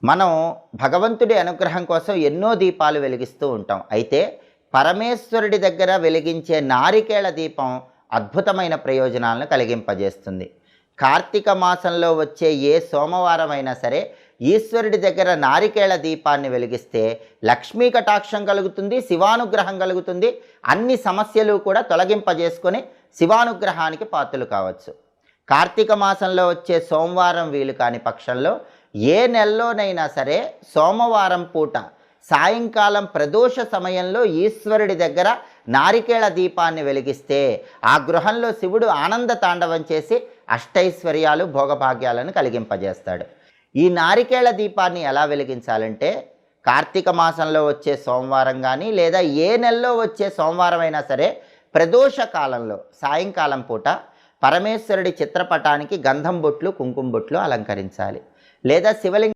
మనం భగవంతుడి అనుగ్రహం కోసం ఎన్నో దీపాలు వెలిగిస్తూ ఉంటాం. అయితే పరమేశ్వరుడి దగ్గర వెలిగించే నారికేళ దీపం అద్భుతమైన ప్రయోజనాలను కలిగింపజేస్తుంది. కార్తీక మాసంలో వచ్చే ఏ సోమవారం అయినా సరే ఈశ్వరుడి దగ్గర నారికేళ దీపాన్ని వెలిగిస్తే లక్ష్మీ కటాక్షం కలుగుతుంది, శివానుగ్రహం కలుగుతుంది. అన్ని సమస్యలు కూడా తొలగింపజేసుకొని శివానుగ్రహానికి పాత్రలు కావచ్చు. కార్తీక మాసంలో వచ్చే సోమవారం వీలు కాని పక్షంలో ఏ నెలలోనైనా సరే సోమవారం పూట సాయంకాలం ప్రదోష సమయంలో ఈశ్వరుడి దగ్గర నారికేళ దీపాన్ని వెలిగిస్తే ఆ గృహంలో శివుడు ఆనంద తాండవం చేసి అష్టైశ్వర్యాలు భోగభాగ్యాలను కలిగింపజేస్తాడు. ఈ నారికేళ దీపాన్ని ఎలా వెలిగించాలంటే కార్తీక మాసంలో వచ్చే సోమవారం కానీ లేదా ఏ నెలలో వచ్చే సోమవారం అయినా సరే ప్రదోష కాలంలో సాయంకాలం పూట పరమేశ్వరుడి చిత్రపటానికి గంధం బొట్లు కుంకుమ బొట్లు అలంకరించాలి. లేదా శివలింగ